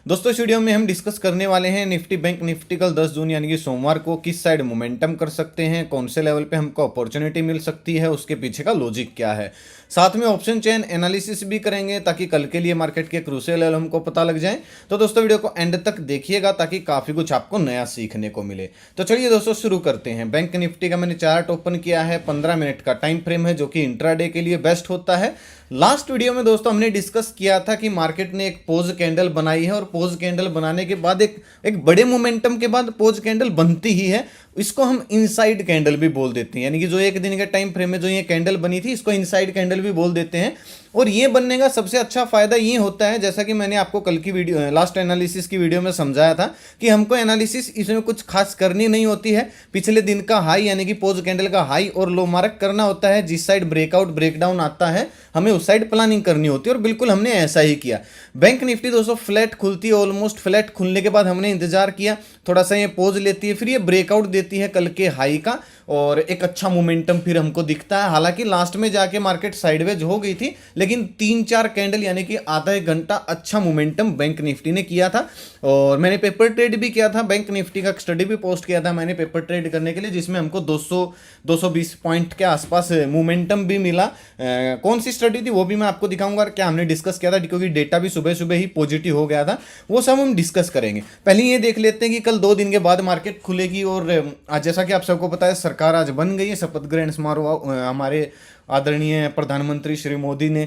दोस्तों इस वीडियो में हम डिस्कस करने वाले हैं निफ्टी बैंक निफ्टी कल 10 जून यानी कि सोमवार को किस साइड मोमेंटम कर सकते हैं, कौन से लेवल पे हमको अपॉर्चुनिटी मिल सकती है, उसके पीछे का लॉजिक क्या है। साथ में ऑप्शन चेन एनालिसिस भी करेंगे ताकि कल के लिए मार्केट के क्रूशियल लेवल हमको पता लग जाए। तो दोस्तों वीडियो को एंड तक देखिएगा ताकि काफ़ी कुछ आपको नया सीखने को मिले। तो चलिए दोस्तों शुरू करते हैं। बैंक निफ्टी का मैंने चार्ट ओपन किया है, 15 मिनट का टाइम फ्रेम है जो कि इंट्राडे के लिए बेस्ट होता है। लास्ट वीडियो में दोस्तों हमने डिस्कस किया था कि मार्केट ने एक पोज कैंडल बनाई है और पोज कैंडल बनाने के बाद एक बड़े मोमेंटम के बाद पोज कैंडल बनती ही है। इसको हम इनसाइड कैंडल भी बोल देते हैं, यानी कि जो एक दिन के टाइम फ्रेम में जो ये कैंडल बनी थी इसको इनसाइड कैंडल भी बोल देते हैं। और ये बनने का सबसे अच्छा फायदा ये होता है, जैसा कि मैंने आपको कल की वीडियो लास्ट एनालिसिस की वीडियो में समझाया था कि हमको एनालिसिस इसमें कुछ खास करनी नहीं होती है। पिछले दिन का हाई यानी कि पोज कैंडल का हाई और लो मार्क करना होता है। जिस साइड ब्रेकआउट ब्रेकडाउन आता है हमें उस साइड प्लानिंग करनी होती है और बिल्कुल हमने ऐसा ही किया। बैंक निफ्टी दोस्तों फ्लैट खुलती है, ऑलमोस्ट फ्लैट खुलने के बाद हमने इंतजार किया, थोड़ा सा ये पोज लेती है, फिर ये ब्रेकआउट देती है कल के हाई का और एक अच्छा मोमेंटम फिर हमको दिखता है। हालांकि लास्ट में जाके मार्केट साइडवेज हो गई थी, लेकिन 3-4 कैंडल यानी कि आधा एक घंटा अच्छा मोमेंटम बैंक निफ्टी ने किया था। और मैंने पेपर ट्रेड भी किया था, बैंक निफ्टी का स्टडी भी पोस्ट किया था मैंने पेपर ट्रेड करने के लिए, जिसमें हमको 200-220 पॉइंट के आसपास मोमेंटम भी मिला। कौन सी स्टडी थी वो भी मैं आपको दिखाऊंगा और क्या हमने डिस्कस किया था, क्योंकि डेटा भी सुबह सुबह ही पॉजिटिव हो गया था। वो सब हम डिस्कस करेंगे। पहले ये देख लेते हैं कि कल 2 दिन के बाद मार्केट खुलेगी। और आज जैसा कि आप सबको पता है सरकार आज बन गई है, शपथ ग्रहण समारोह हमारे आदरणीय प्रधानमंत्री श्री मोदी ने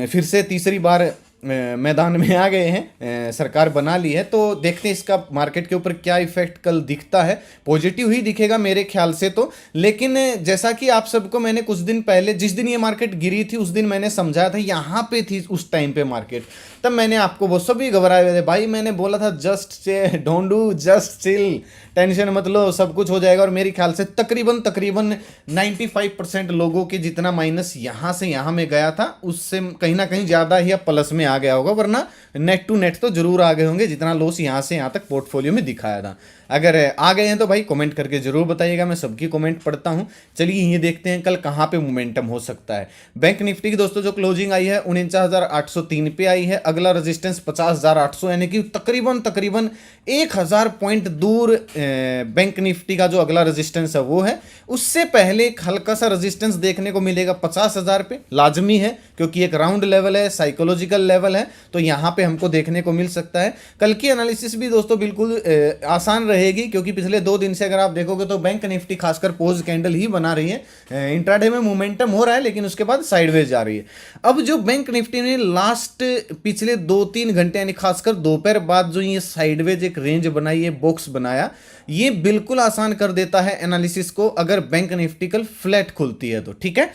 फिर से तीसरी बार मैदान में आ गए हैं, सरकार बना ली है। तो देखते हैं इसका मार्केट के ऊपर क्या इफेक्ट कल दिखता है। पॉजिटिव ही दिखेगा मेरे ख्याल से तो। लेकिन जैसा कि आप सबको मैंने कुछ दिन पहले, जिस दिन ये मार्केट गिरी थी उस दिन मैंने समझाया था, यहाँ पे थी उस टाइम पे मार्केट, तब मैंने आपको वो सभी घबराए हुए थे भाई। मैंने बोला था just don't do, just chill, tension मत लो, सब कुछ हो जाएगा। और मेरे ख्याल से तकरीबन 95% लोगों के जितना माइनस यहाँ से यहाँ में गया था उससे कहीं ना कहीं ज़्यादा ही अब प्लस में आ गया होगा, वरना नेट टू नेट तो जरूर आ गए होंगे जितना लॉस यहाँ से यहाँ तक पोर्टफोलियो में दिखाया था। अगर आ गए हैं तो भाई कमेंट करके जरूर बताइएगा, मैं सबकी कमेंट पढ़ता हूँ। चलिए ये देखते हैं कल कहाँ पे मोमेंटम हो सकता है। बैंक निफ्टी की दोस्तों जो क्लोजिंग आई है 49,803 पे आई है। अगला रेजिस्टेंस 50,800 यानी कि तकरीबन 1,000 पॉइंट दूर बैंक निफ्टी का जो अगला रेजिस्टेंस है वो है। उससे पहले एक हल्का सा रेजिस्टेंस देखने को मिलेगा 50,000 पे, लाजमी है क्योंकि एक राउंड लेवल है, साइकोलॉजिकल लेवल है, तो यहाँ पे हमको देखने को मिल सकता है। कल की एनालिसिस भी दोस्तों बिल्कुल आसान रहेगी, क्योंकि पिछले 2 दिन से अगर आप देखोगे तो बैंक निफ्टी खासकर पोज कैंडल ही बना रही है। इंट्राडे में मोमेंटम हो रहा है लेकिन उसके बाद साइडवेज जा रही है। अब जो बैंक निफ्टी ने लास्ट पिछले 2-3 घंटे यानी खासकर दोपहर बाद जो ये साइडवेज एक रेंज बनाई है, बॉक्स बनाया, ये बिल्कुल आसान कर देता है एनालिसिस को अगर बैंक निफ्टी कल फ्लैट खुलती है तो। ठीक है,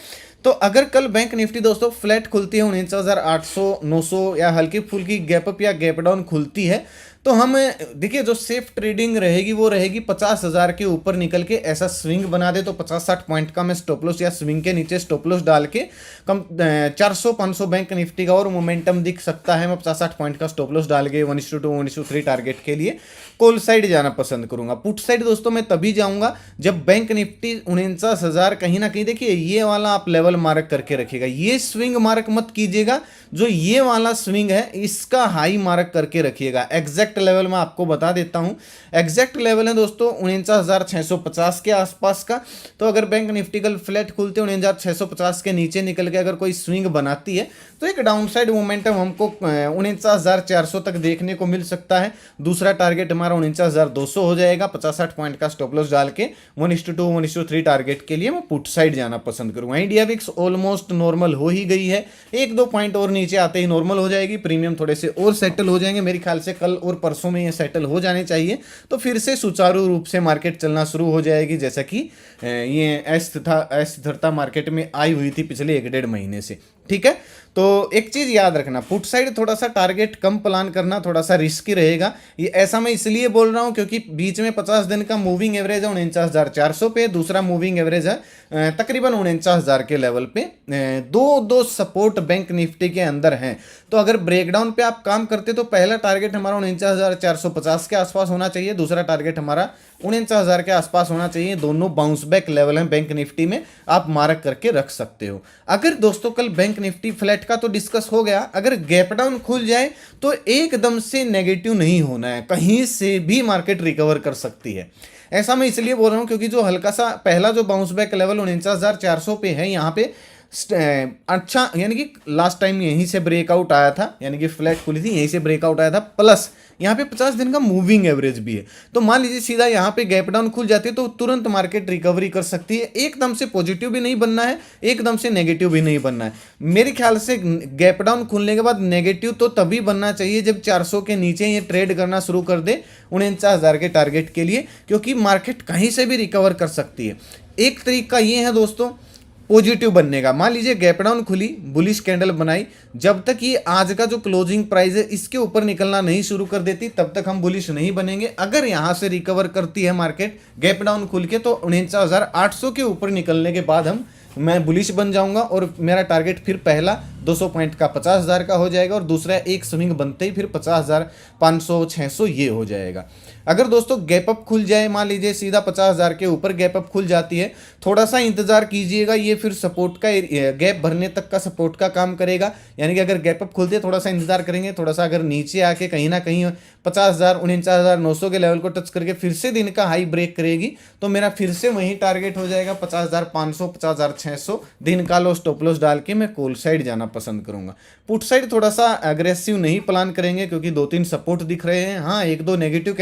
तो अगर कल बैंक निफ्टी दोस्तों फ्लैट खुलती है 49,800 900 या हल्की फुल्की गैप अप या गैप डाउन खुलती है, तो हम देखिए जो सेफ ट्रेडिंग रहेगी वो रहेगी 50,000 के ऊपर निकल के ऐसा स्विंग बना दे तो 50-60 पॉइंट का मैं स्टॉप लॉस या स्विंग के नीचे स्टॉप लॉस डाल के कम 400-500 बैंक निफ्टी का और मोमेंटम दिख सकता है। मैं 50-60 पॉइंट का स्टॉप लॉस डाल के 1:2 1:3 टारगेट के लिए कॉल साइड जाना पसंद करूंगा। पुट साइड दोस्तों मैं तभी जाऊंगा जब बैंक निफ्टी 49,000 कहीं ना कहीं, देखिए ये वाला आप लेवल मार्क करके रखिएगा, ये स्विंग मार्क मत कीजिएगा, जो ये वाला स्विंग है इसका हाई मार्क करके रखिएगा। एग्जैक्ट लेवल मैं आपको बता देता हूं, एग्जैक्ट लेवल है दोस्तों 49,650 के आसपास का। तो अगर बैंक निफ्टी कल फ्लैट खुलते 49,650 के नीचे निकल के अगर कोई स्विंग बनाती है तो एक डाउनसाइड मोमेंटम हमको 49,400 तक देखने को मिल सकता है। दूसरा टारगेट हमारा 49,200 हो जाएगा। 50-60 पॉइंट का स्टॉप लॉस डाल के 1:2 1:3 टारगेट के लिए मैं पुट साइड जाना पसंद करूंगा। इंडिया विक्स ऑलमोस्ट नॉर्मल हो ही गई है, 1-2 पॉइंट और नीचे आते ही नॉर्मल हो जाएगी। प्रीमियम थोड़े से और सेटल हो जाएंगे, मेरे ख्याल से कल और परसों में ये सेटल हो जाने चाहिए, तो फिर से सुचारू रूप से मार्केट चलना शुरू हो जाएगी, जैसा कि ये अस्थिरता मार्केट में आई हुई थी पिछले 1-1.5 महीने से। ठीक है, तो एक चीज याद रखना, पुट साइड थोड़ा सा टारगेट कम प्लान करना थोड़ा सा रिस्की रहेगा। ये ऐसा मैं इसलिए बोल रहा हूं क्योंकि बीच में 50 दिन का मूविंग एवरेज है 49,400 पे, दूसरा मूविंग एवरेज है तकरीबन 49,000 के लेवल पे। दो सपोर्ट बैंक निफ्टी के अंदर हैं, तो अगर ब्रेकडाउन पे आप काम करते तो पहला टारगेट हमारा 49,450 के आसपास होना चाहिए, दूसरा टारगेट हमारा 49,000 के आसपास होना चाहिए। दोनों बाउंस बैक लेवल हैं बैंक निफ्टी में, आप मार्क करके रख सकते हो। अगर दोस्तों कल बैंक बैंक निफ्टी फ्लैट का तो डिस्कस हो गया, अगर गैप डाउन खुल जाए तो एकदम से नेगेटिव नहीं होना है, कहीं से भी मार्केट रिकवर कर सकती है। ऐसा मैं इसलिए बोल रहा हूँ क्योंकि जो हल्का सा पहला जो बाउंस बैक लेवल 49,400 पे है, यहाँ पे अच्छा यानी कि लास्ट टाइम यहीं से ब्रेकआउट आया था, यानी कि फ्लैट खुली थी यहीं से ब्रेकआउट आया था, प्लस यहाँ पे 50 दिन का मूविंग एवरेज भी है। तो मान लीजिए सीधा यहाँ पे गैप डाउन खुल जाती है तो तुरंत मार्केट रिकवरी कर सकती है। एकदम से पॉजिटिव भी नहीं बनना है, एकदम से नेगेटिव भी नहीं बनना है। मेरे ख्याल से गैप डाउन खुलने के बाद नेगेटिव तो तभी बनना चाहिए जब 400 के नीचे ये ट्रेड करना शुरू कर दे 49,000 के टारगेट के लिए, क्योंकि मार्केट कहीं से भी रिकवर कर सकती है। एक तरीका ये है दोस्तों पॉजिटिव बनने का। मान लीजिए गैप डाउन खुली, बुलिश कैंडल बनाई, जब तक ये आज का जो क्लोजिंग प्राइस है इसके ऊपर निकलना नहीं शुरू कर देती तब तक हम बुलिश नहीं बनेंगे। अगर यहां से रिकवर करती है मार्केट गैप डाउन खुल के तो 49,800 के ऊपर निकलने के बाद मैं बुलिश बन जाऊंगा और मेरा टारगेट फिर पहला 200 पॉइंट का 50,000 का हो जाएगा और दूसरा एक स्विंग बनते ही फिर 50,000, 500, 600 ये हो जाएगा। अगर दोस्तों गैप अप खुल जाए, मान लीजिए सीधा 50,000 के ऊपर गैप अप खुल जाती है, थोड़ा सा इंतजार कीजिएगा, ये फिर सपोर्ट का गैप भरने तक का सपोर्ट का काम करेगा। यानी कि अगर गैप अप खुलते थोड़ा सा इंतजार करेंगे, थोड़ा सा अगर नीचे आके कहीं ना कहीं 50,000, 49,900 के लेवल को टच करके फिर से दिन का हाई ब्रेक करेगी तो मेरा फिर से वही टारगेट हो जाएगा 50,500, 50,600। दिन का लो स्टॉप लॉस डाल के मैं कॉल साइड जाना पसंद करूंगा। पुट साइड थोड़ा सा अग्रेसिव नहीं प्लान करेंगे क्योंकि 2-3 सपोर्ट दिख रहे हैं। हाँ, 1-2 नेगेटिव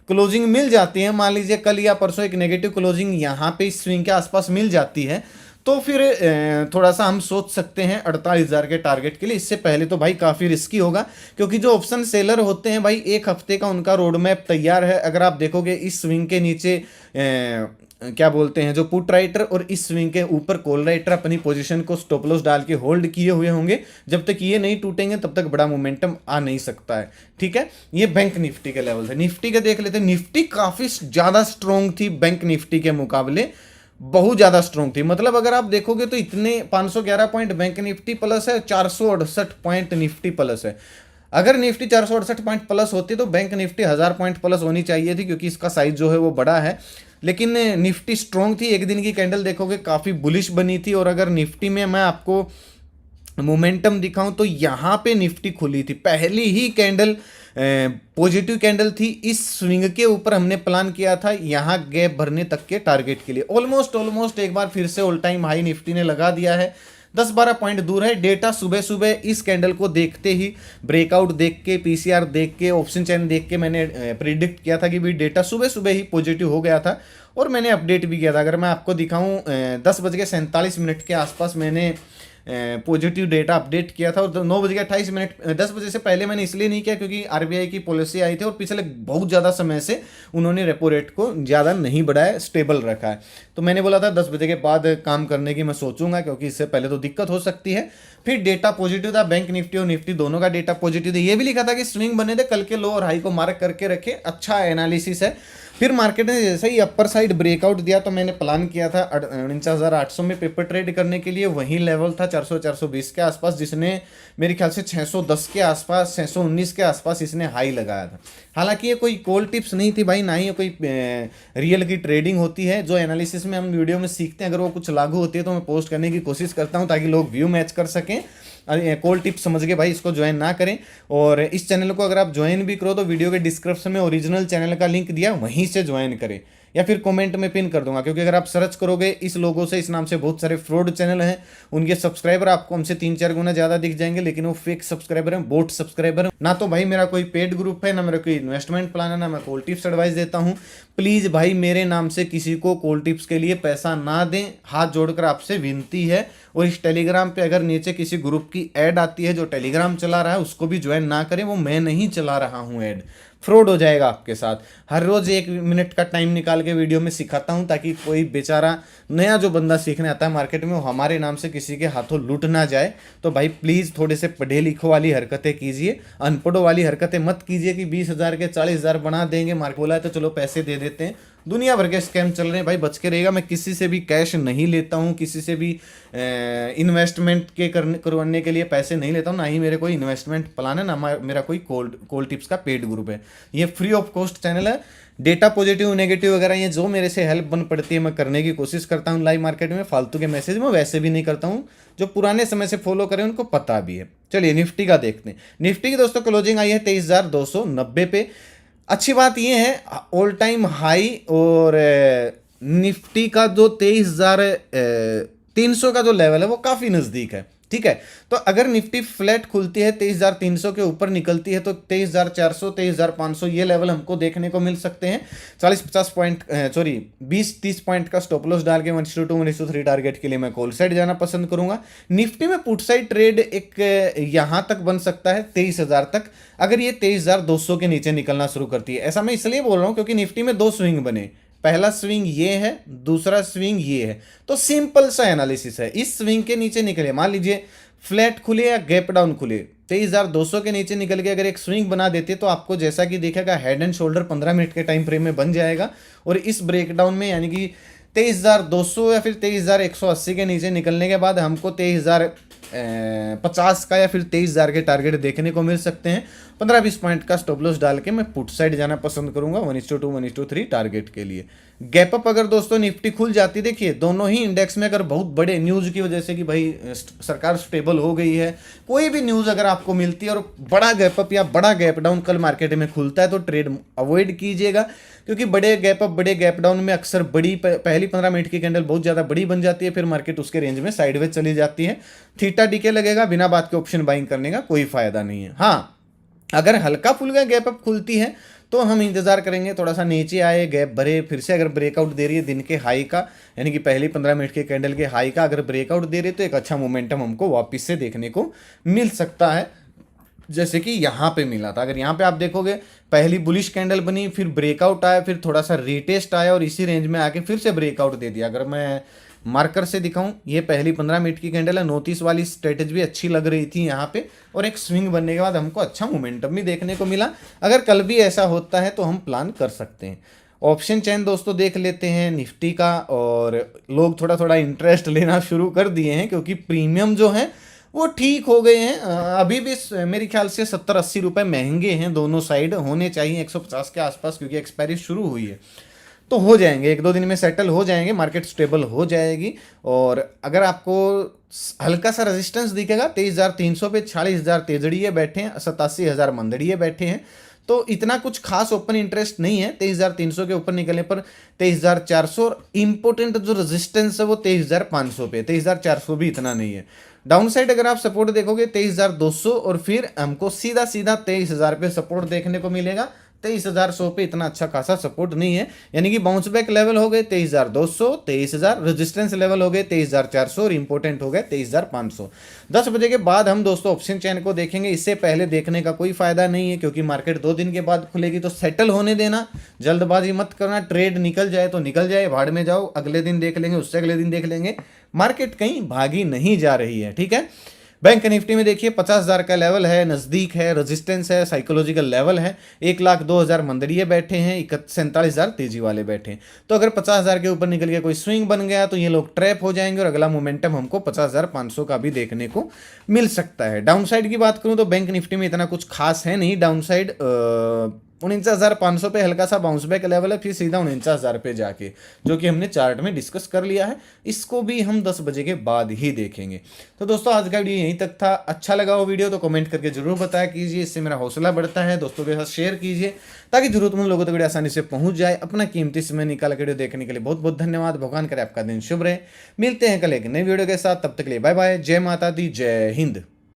क्लोजिंग मिल जाती है, मान लीजिए कल या परसों एक नेगेटिव क्लोजिंग यहाँ पे इस स्विंग के आसपास मिल जाती है तो फिर थोड़ा सा हम सोच सकते हैं 48,000 के टारगेट के लिए। इससे पहले तो भाई काफ़ी रिस्की होगा क्योंकि जो ऑप्शन सेलर होते हैं भाई एक हफ्ते का उनका रोड मैप तैयार है। अगर आप देखोगे इस स्विंग के नीचे क्या बोलते हैं जो पुट राइटर और इस स्विंग के ऊपर कॉल राइटर अपनी पोजीशन को स्टॉप लॉस डाल के होल्ड किए हुए होंगे। जब तक ये नहीं टूटेंगे तब तक बड़ा मोमेंटम आ नहीं सकता है। ठीक है, ये बैंक निफ्टी के लेवल है। निफ्टी का देख लेते हैं। निफ्टी काफ़ी ज़्यादा स्ट्रॉन्ग थी बैंक निफ्टी के मुकाबले, बहुत ज़्यादा स्ट्रॉन्ग थी। मतलब अगर आप देखोगे तो इतने 511 पॉइंट बैंक निफ्टी प्लस है, 468 पॉइंट निफ्टी प्लस है। अगर निफ्टी 468 पॉइंट प्लस होती तो बैंक निफ्टी 1000 पॉइंट प्लस होनी चाहिए थी क्योंकि इसका साइज जो है वो बड़ा है। लेकिन निफ्टी स्ट्रॉन्ग थी, एक दिन की कैंडल देखोगे काफ़ी बुलिश बनी थी। और अगर निफ्टी में मैं आपको मोमेंटम दिखाऊं तो यहाँ पे निफ्टी खुली थी, पहली ही कैंडल पॉजिटिव कैंडल थी। इस स्विंग के ऊपर हमने प्लान किया था यहाँ गैप भरने तक के टारगेट के लिए। ऑलमोस्ट एक बार फिर से ऑल टाइम हाई निफ्टी ने लगा दिया है, 10-12 पॉइंट दूर है। डेटा सुबह सुबह इस कैंडल को देखते ही, ब्रेकआउट देख के, पीसीआर देख के, ऑप्शन चैन देख के मैंने प्रिडिक्ट किया था कि भी डेटा सुबह सुबह ही पॉजिटिव हो गया था और मैंने अपडेट भी किया था। अगर मैं आपको दिखाऊं 10:47 के आसपास मैंने पॉजिटिव डेटा अपडेट किया था और 9:28, 10 बजे से पहले मैंने इसलिए नहीं किया क्योंकि आरबीआई की पॉलिसी आई थी और पिछले बहुत ज़्यादा समय से उन्होंने रेपो रेट को ज़्यादा नहीं बढ़ाया, स्टेबल रखा है। तो मैंने बोला था 10 बजे के बाद काम करने की मैं सोचूंगा क्योंकि इससे पहले तो दिक्कत हो सकती है। फिर डेटा पॉजिटिव था, बैंक निफ्टी और निफ्टी दोनों का डेटा पॉजिटिव था। ये भी लिखा था कि स्विंग बने थे, कल के लो और हाई को मार्क करके रखे, अच्छा एनालिसिस है। फिर मार्केट ने जैसे ही अपर साइड ब्रेकआउट दिया तो मैंने प्लान किया था 49,800 में पेपर ट्रेड करने के लिए। वही लेवल था 400-420 के आसपास, जिसने मेरे ख्याल से 610 के आसपास, 619 के आसपास इसने हाई लगाया था। हालांकि ये कोई कॉल टिप्स नहीं थी भाई, ना ही ये कोई रियल की ट्रेडिंग होती है। जो एनालिसिस में हम वीडियो में सीखते हैं अगर वो कुछ लागू होती है तो मैं पोस्ट करने की कोशिश करता हूँ ताकि लोग व्यू मैच कर सकें। कॉल टिप समझ के भाई इसको ज्वाइन ना करें। और इस चैनल को अगर आप ज्वाइन भी करो तो वीडियो के डिस्क्रिप्शन में ओरिजिनल चैनल का लिंक दिया, वहीं से ज्वाइन करें या फिर कमेंट में पिन कर दूंगा। क्योंकि अगर आप सर्च करोगे इस लोगों से, इस नाम से बहुत सारे फ्रॉड चैनल हैं, उनके सब्सक्राइबर आपको हमसे 3-4 गुना ज़्यादा दिख जाएंगे, लेकिन वो फेक सब्सक्राइबर हैं, बोट सब्सक्राइबर हैं। ना तो भाई मेरा कोई पेड ग्रुप है, ना मेरा कोई इन्वेस्टमेंट प्लान है, ना मैं कॉल टिप्स एडवाइस देता हूँ। प्लीज़ भाई मेरे नाम से किसी को कॉल टिप्स के लिए पैसा ना दें, हाथ जोड़कर आपसे विनती है। और इस टेलीग्राम पे अगर नीचे किसी ग्रुप की ऐड आती है जो टेलीग्राम चला रहा है उसको भी ज्वाइन ना करें, वो मैं नहीं चला रहा हूँ ऐड, फ्रॉड हो जाएगा आपके साथ। हर रोज़ 1 मिनट का टाइम निकाल के वीडियो में सिखाता हूँ ताकि कोई बेचारा नया जो बंदा सीखने आता है मार्केट में वो हमारे नाम से किसी के हाथों लूट ना जाए। तो भाई प्लीज़ थोड़े से पढ़े लिखो वाली हरकतें कीजिए, अनपढ़ों वाली हरकतें मत कीजिए कि 20,000 के 40,000 बना देंगे, मार्केट बोला है तो चलो पैसे दे देते हैं। दुनिया भर के स्कैम चल रहे हैं भाई, बच के रहेगा। मैं किसी से भी कैश नहीं लेता हूँ, किसी से भी इन्वेस्टमेंट करवाने के लिए पैसे नहीं लेता हूँ, ना ही मेरे कोई इन्वेस्टमेंट प्लान है, ना मेरा कोई कॉल टिप्स का पेड ग्रुप है। ये फ्री ऑफ कॉस्ट चैनल है। डेटा पॉजिटिव नेगेटिव वगैरह ये जो मेरे से हेल्प बन पड़ती है मैं करने की कोशिश करता हूँ लाइव मार्केट में। फालतू के मैसेज मैं वैसे भी नहीं करता हूँ, जो पुराने समय से फॉलो करें उनको पता भी है। चलिए निफ्टी का देखते हैं। निफ्टी की दोस्तों क्लोजिंग आई है 23,290 पे। अच्छी बात ये है ऑल टाइम हाई और निफ्टी का जो 23,300 का जो लेवल है वो काफ़ी नज़दीक है, ठीक है। तो अगर निफ्टी फ्लैट खुलती है 23,300 के ऊपर निकलती है तो 23,400 23,500 ये लेवल हमको देखने को मिल सकते हैं। 40-50 पॉइंट 20-30 पॉइंट का स्टॉप लॉस डाल के 1:2 1:3 टारगेट के लिए मैं कॉल साइड जाना पसंद करूंगा। निफ्टी में पुट साइड ट्रेड एक यहां तक बन सकता है 23,000 तक, अगर ये 23,200 के नीचे निकलना शुरू करती है। ऐसा मैं इसलिए बोल रहा हूं क्योंकि निफ्टी में 2 स्विंग बने, पहला स्विंग ये है, दूसरा स्विंग ये है। तो सिंपल सा एनालिसिस है, इस स्विंग के नीचे निकले, मान लीजिए फ्लैट खुले या गैप डाउन खुले, 23,200 के नीचे निकल के अगर एक स्विंग बना देते तो आपको जैसा कि देखेगा हेड एंड शोल्डर 15 मिनट के टाइम फ्रेम में बन जाएगा। और इस ब्रेकडाउन में यानी कि 23,200 या फिर 23,180 के नीचे निकलने के बाद हमको 23,050 का या फिर 23,000 के टारगेट देखने को मिल सकते हैं। 15-20 पॉइंट का स्टॉप लॉस डाल के मैं पुट साइड जाना पसंद करूंगा 1:2 1:3 टारगेट के लिए। गैप अप अगर दोस्तों निफ्टी खुल जाती, देखिए दोनों ही इंडेक्स में अगर बहुत बड़े न्यूज़ की वजह से कि भाई सरकार स्टेबल हो गई है, कोई भी न्यूज़ अगर आपको मिलती है और बड़ा गैप अप या बड़ा गैप डाउन कल मार्केट में खुलता है तो ट्रेड अवॉइड कीजिएगा, क्योंकि बड़े गैप अप बड़े गैप डाउन में अक्सर बड़ी पहली 15 मिनट की कैंडल बहुत ज़्यादा बड़ी बन जाती है, फिर मार्केट उसके रेंज में साइडवेज चली जाती है। थीटा डीके लगेगा, बिना बात के ऑप्शन बाइंग करने का कोई फायदा नहीं है। हाँ, अगर हल्का फुल्का गैप अप खुलती है तो हम इंतजार करेंगे थोड़ा सा नीचे आए, गैप भरे, फिर से अगर ब्रेकआउट दे रही है दिन के हाई का यानी कि पहली 15 मिनट के कैंडल के हाई का अगर ब्रेकआउट दे रही है तो एक अच्छा मोमेंटम हमको वापस से देखने को मिल सकता है, जैसे कि यहाँ पे मिला था। अगर यहाँ पे आप देखोगे पहली बुलिश कैंडल बनी, फिर ब्रेकआउट आया, फिर थोड़ा सा रीटेस्ट आया और इसी रेंज में आके फिर से ब्रेकआउट दे दिया। अगर मैं मार्कर से दिखाऊं, ये पहली 15 मिनट की कैंडल है, नोटिस वाली स्ट्रेटेजी भी अच्छी लग रही थी यहाँ पे और एक स्विंग बनने के बाद हमको अच्छा मोमेंटम भी देखने को मिला। अगर कल भी ऐसा होता है तो हम प्लान कर सकते हैं। ऑप्शन चैन दोस्तों देख लेते हैं निफ्टी का, और लोग थोड़ा थोड़ा इंटरेस्ट लेना शुरू कर दिए हैं क्योंकि प्रीमियम जो है वो ठीक हो गए हैं। अभी भी मेरे ख्याल से 70-80 रुपये महंगे हैं, दोनों साइड होने चाहिए 150 के आसपास, क्योंकि एक्सपायरी शुरू हुई है। तो हो जाएंगे, 1-2 दिन में सेटल हो जाएंगे, मार्केट स्टेबल हो जाएगी। और अगर आपको हल्का सा रेजिस्टेंस दिखेगा 23,300 पे 40,000 तेजड़िए बैठे हैं, 87,000 मंदड़िए बैठे हैं, तो इतना कुछ खास ओपन इंटरेस्ट नहीं है 23,300 के ऊपर निकलने पर। 23,400 और इम्पोर्टेंट जो रेजिस्टेंस है वो 23,500 पे, 23,400 भी इतना नहीं है। डाउन साइड अगर आप सपोर्ट देखोगे 23,200 और फिर हमको सीधा सीधा 23,000 पे सपोर्ट देखने को मिलेगा। 23,100 पे इतना अच्छा खासा सपोर्ट नहीं है, यानी कि बाउंस बैक लेवल हो गए 23,200, 23,000, रेजिस्टेंस लेवल हो गए 23,400 और इंपोर्टेंट हो गए 23,500। 10 बजे के बाद हम दोस्तों ऑप्शन चैन को देखेंगे, इससे पहले देखने का कोई फायदा नहीं है क्योंकि मार्केट 2 दिन के बाद खुलेगी, तो सेटल होने देना, जल्दबाजी मत करना। ट्रेड निकल जाए तो निकल जाए, भाड़ में जाओ, अगले दिन देख लेंगे, उससे अगले दिन देख लेंगे। मार्केट कहीं भागी नहीं जा रही है, ठीक है। बैंक निफ्टी में देखिए 50,000 का लेवल है, नज़दीक है, रेजिस्टेंस है, साइकोलॉजिकल लेवल है। 1,02,000 मंदड़िए बैठे हैं, 47,000 तेजी वाले बैठे हैं। तो अगर 50,000 के ऊपर निकल के कोई स्विंग बन गया तो ये लोग ट्रैप हो जाएंगे और अगला मोमेंटम हमको 50,500 का भी देखने को मिल सकता है। डाउन साइड की बात करूं तो बैंक निफ्टी में इतना कुछ खास है नहीं। डाउन साइड 49,500 पे हल्का सा बाउंस बैक लेवल है, फिर सीधा 49,000 पे जाके, जो कि हमने चार्ट में डिस्कस कर लिया है। इसको भी हम 10 बजे के बाद ही देखेंगे। तो दोस्तों आज का वीडियो यहीं तक था। अच्छा लगा वो वीडियो तो कमेंट करके जरूर बताया कीजिए, इससे मेरा हौसला बढ़ता है। दोस्तों के साथ शेयर कीजिए ताकि जरूरतमंद लोगों तक वीडियो आसानी से पहुंच जाए। अपना कीमती समय निकाल के वीडियो देखने के लिए बहुत बहुत धन्यवाद। भगवान करे आपका दिन शुभ रहे। मिलते हैं कल एक नई वीडियो के साथ, तब तक के लिए बाय बाय। जय माता दी, जय हिंद।